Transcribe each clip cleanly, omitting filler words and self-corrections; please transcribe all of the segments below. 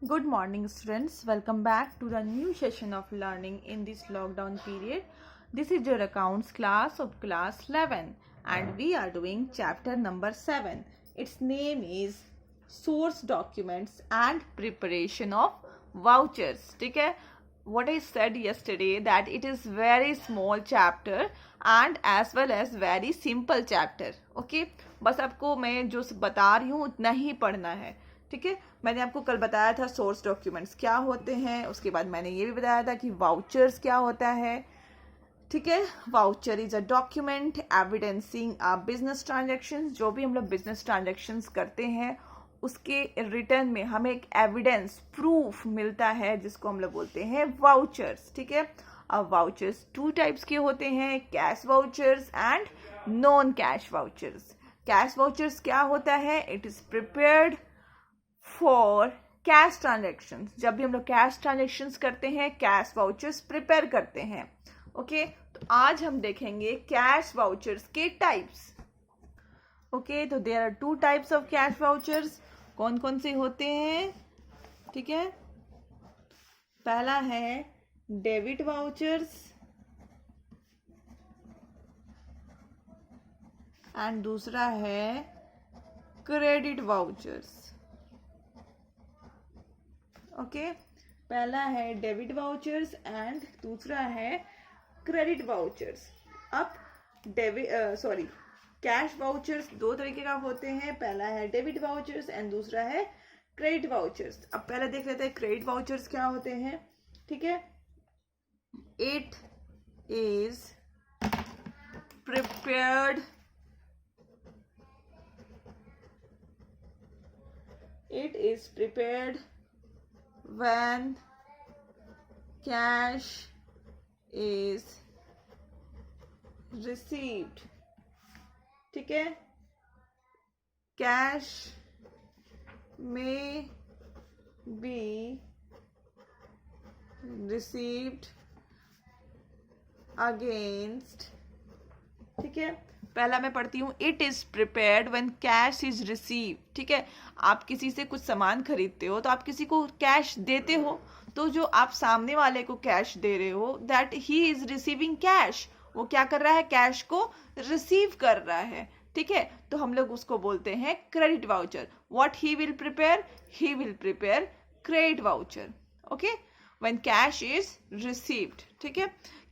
Good morning, students. Welcome back to the new session of learning in this lockdown period. This is your accounts class of class 11 and we are doing chapter number 7. Its name is source documents and preparation of vouchers. ठीक है? What I said yesterday that it is very small chapter and as well as very simple chapter. Okay? बस आपको मैं जो बता रही हूँ उतना ही पढ़ना है. ठीक है, मैंने आपको कल बताया था सोर्स डॉक्यूमेंट्स क्या होते हैं. उसके बाद मैंने ये भी बताया था कि वाउचर्स क्या होता है. ठीक है, voucher is a document evidencing a business transactions. जो भी हम लोग बिजनेस ट्रांजैक्शंस करते हैं उसके रिटर्न में हमें एक एविडेंस प्रूफ मिलता है जिसको हम लोग बोलते हैं वाउचर्स. ठीक है, अब वाउचर्स टू टाइप्स के होते हैं, cash vouchers and non cash vouchers. Cash vouchers क्या होता है? It is prepared for cash transaction. जब भी हम लोग कैश ट्रांजेक्शन्स करते हैं कैश वाउचर्स प्रिपेयर करते हैं. ओके, तो आज हम देखेंगे कैश वाउचर्स के टाइप्स. ओके, तो there are two types of cash vouchers. कौन कौन से होते हैं? ठीक है, पहला है डेबिट वाउचर्स एंड दूसरा है क्रेडिट वाउचर्स. ओके, पहला है डेबिट वाउचर्स एंड दूसरा है क्रेडिट वाउचर्स. अब कैश वाउचर्स दो तरीके का होते हैं. पहला है डेबिट वाउचर्स एंड दूसरा है क्रेडिट वाउचर्स. अब पहले देख लेते हैं क्रेडिट वाउचर्स क्या होते हैं. ठीक है, it is prepared when cash is received. ठीक है, cash may be received against. ठीक है, पहला मैं पढ़ती हूँ. It is prepared when cash is receive. ठीक है, आप किसी से कुछ सामान खरीदते हो तो आप किसी को कैश देते हो, तो जो आप सामने वाले को कैश दे रहे हो that he is receiving cash. वो क्या कर रहा है? कैश को रिसीव कर रहा है. ठीक है, तो हम लोग उसको बोलते हैं credit voucher. What he will prepare? He will prepare credit voucher. Okay, when cash is received. ठीक है,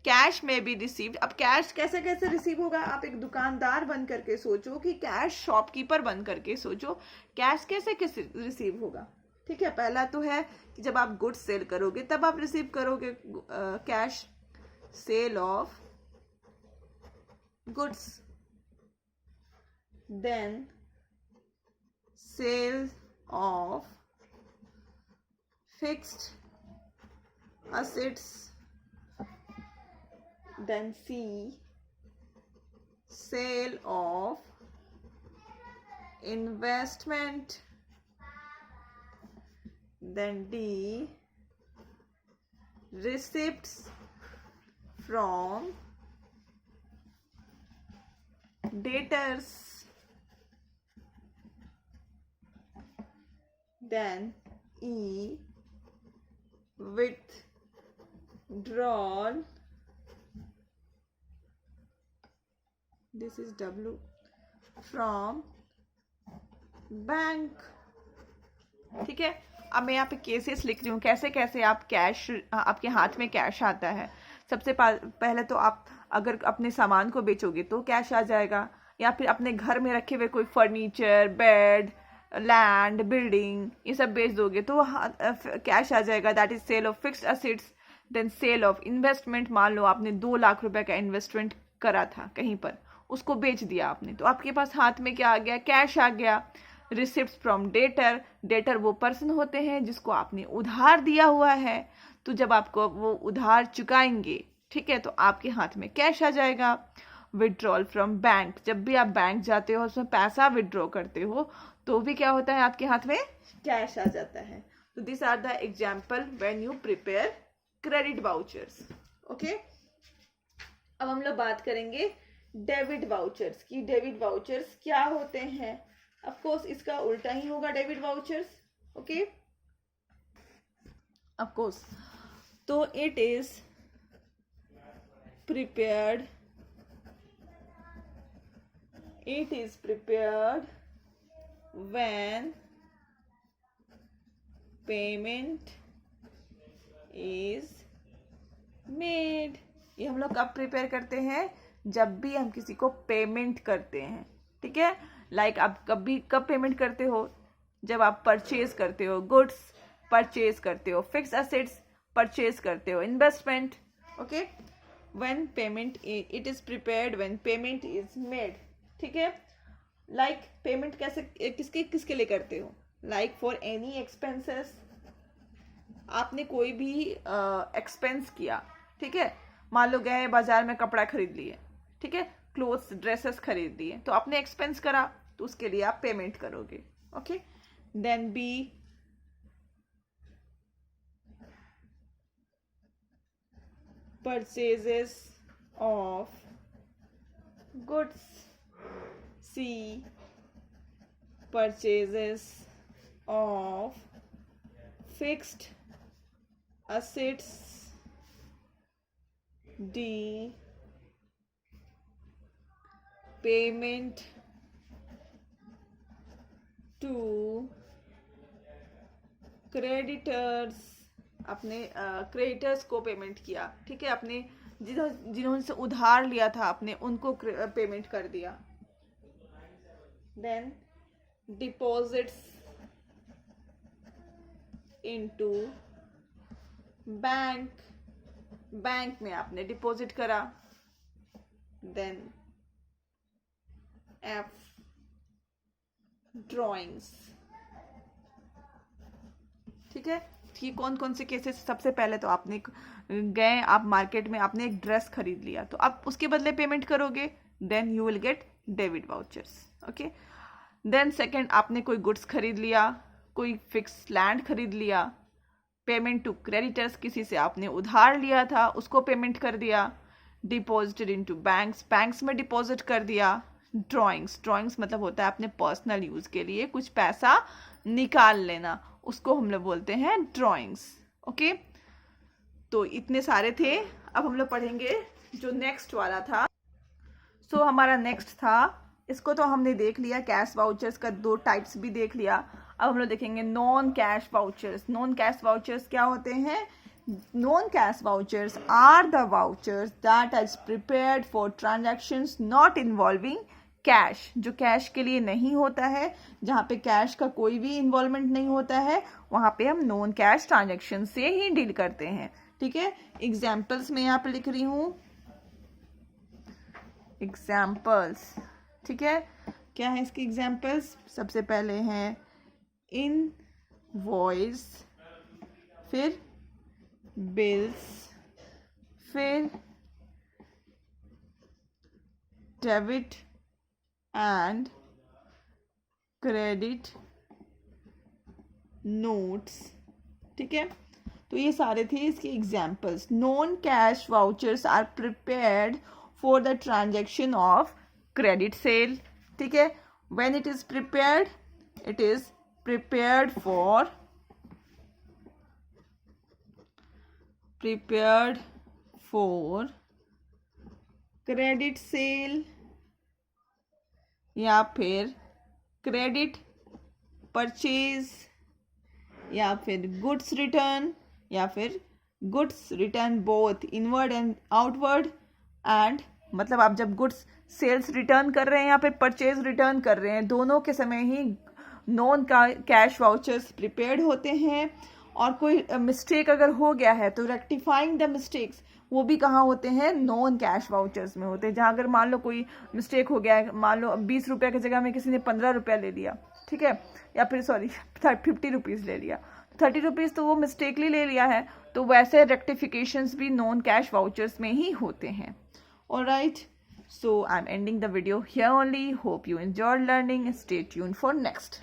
कैश में बी रिसीव्ड. अब कैश कैसे कैसे रिसीव होगा? आप एक दुकानदार बन करके सोचो कि कैश शॉपकीपर बन करके सोचो कैश कैसे कैसे रिसीव होगा. ठीक है, पहला तो है कि जब आप गुड्स सेल करोगे तब आप रिसीव करोगे cash. Sale of goods, then sale of fixed assets, then C, sale of investment, then D, receipts from debtors, then E, withdrawal, this is W, from bank. ठीक है, अब मैं यहाँ पे केसेस लिख रही हूँ कैसे कैसे आप कैश, आपके हाथ में कैश आता है. सबसे पहले तो आप अगर अपने सामान को बेचोगे तो कैश आ जाएगा, या फिर अपने घर में रखे हुए कोई फर्नीचर, बेड, लैंड, बिल्डिंग ये सब बेच दोगे तो कैश आ जाएगा. That is sale of fixed assets. Then sale of investment. मान लो आपने 2 लाख रुपए का इन्वेस्टमेंट करा था कहीं पर, उसको बेच दिया आपने, तो आपके पास हाथ में क्या आ गया? कैश आ गया. Receipts from debtor. डेटर वो पर्सन होते हैं जिसको आपने उधार दिया हुआ है, तो जब आपको वो उधार चुकाएंगे, ठीक है, तो आपके हाथ में कैश आ जाएगा. Withdrawal from bank. जब भी आप बैंक जाते हो उसमें पैसा विड्रॉ करते हो तो भी क्या होता है? आपके हाथ में कैश आ जाता है. तो this are the example when you prepare credit vouchers. Okay, अब हम लोग बात करेंगे डेबिट वाउचर्स की. डेबिट वाउचर्स क्या होते हैं? ऑफ कोर्स इसका उल्टा ही होगा debit vouchers. Okay, of course. तो it is prepared, it is prepared when payment is made. ये हम लोग कब प्रिपेयर करते हैं? जब भी हम किसी को पेमेंट करते हैं. ठीक है, लाइक आप कब पेमेंट करते हो? जब आप परचेज करते हो, गुड्स परचेज करते हो, फिक्स एसेट्स परचेज करते हो, investment. Okay, when payment it is prepared when payment is made. ठीक है, लाइक पेमेंट कैसे किसके लिए करते हो? Like for any expenses. आपने कोई भी एक्सपेंस किया, ठीक है, मान लो गए बाजार में कपड़ा खरीद लिए, ठीक है, क्लोथ्स ड्रेसेस खरीद लिए, तो आपने एक्सपेंस करा, तो उसके लिए आप पेमेंट करोगे. Okay, then be purchases of goods. C, purchases of fixed assets. D, payment to creditors. अपने क्रेडिटर्स को पेमेंट किया, ठीक है, अपने जिन्होंने से उधार लिया था आपने उनको पेमेंट कर दिया. Then deposits into bank. Bank में आपने डिपॉजिट करा. Then F, drawings. ठीक है, कि कौन कौन से केसेस? सबसे पहले तो आपने गए, आप मार्केट में आपने एक ड्रेस खरीद लिया, तो आप उसके बदले पेमेंट करोगे. Then you will get debit vouchers. Okay, then second, आपने कोई गुड्स खरीद लिया, कोई फिक्स लैंड खरीद लिया, पेमेंट टू क्रेडिटर्स, किसी से आपने उधार लिया था उसको पेमेंट कर दिया. डिपॉजिटेड इनटू बैंक्स, बैंक्स में डिपॉजिट कर दिया. ड्रॉइंग्स मतलब होता है अपने पर्सनल यूज के लिए कुछ पैसा निकाल लेना, उसको हम लोग बोलते हैं ड्रॉइंग्स. ओके, तो इतने सारे थे. अब हम लोग पढ़ेंगे जो नेक्स्ट वाला था. सो हमारा नेक्स्ट था, इसको तो हमने देख लिया, कैश वाउचर्स का 2 टाइप्स भी देख लिया. अब हम लोग देखेंगे non cash vouchers. Non cash vouchers क्या होते हैं? Non cash vouchers are the vouchers that are prepared for transactions not involving cash. जो कैश के लिए नहीं होता है, जहाँ पे कैश का कोई भी इन्वॉल्वमेंट नहीं होता है, वहाँ पे हम नॉन कैश ट्रांजैक्शन से ही डील करते हैं. ठीक है, एग्जाम्पल्स में यहाँ पे लिख रही हूँ एग्जाम्पल्स. ठीक है, क्या है इसके एग्जाम्पल्स? सबसे पहले हैं इनवॉइस, फिर बिल्स, फिर डेबिट एंड क्रेडिट नोट्स. ठीक है, तो ये सारे थे इसके examples. Non cash vouchers are prepared for the transaction of credit sale. ठीक है, when it is prepared, it is prepared for credit sale या फिर क्रेडिट परचेज या फिर गुड्स रिटर्न या फिर goods return both inward and outward. And मतलब आप जब गुड्स सेल्स रिटर्न कर रहे हैं या फिर परचेज रिटर्न कर रहे हैं, दोनों के समय ही नॉन कैश वाउचर्स प्रिपेयर्ड होते हैं. और कोई मिस्टेक अगर हो गया है तो रेक्टिफाइंग द मिस्टेक्स, वो भी कहाँ होते हैं? नॉन कैश वाउचर्स में होते हैं. जहाँ अगर मान लो कोई मिस्टेक हो गया है, मान लो 20 रुपये की जगह में किसी ने 15 रुपया ले लिया, ठीक है, या फिर 50 रुपीज़ ले लिया, 30 रुपीज़ तो वो मिस्टेकली ले लिया है, तो वैसे रेक्टिफिकेशंस भी नॉन कैश वाउचर्स में ही होते हैं. Alright, so I'm ending the video here only. Hope you enjoyed learning. Stay tuned for next.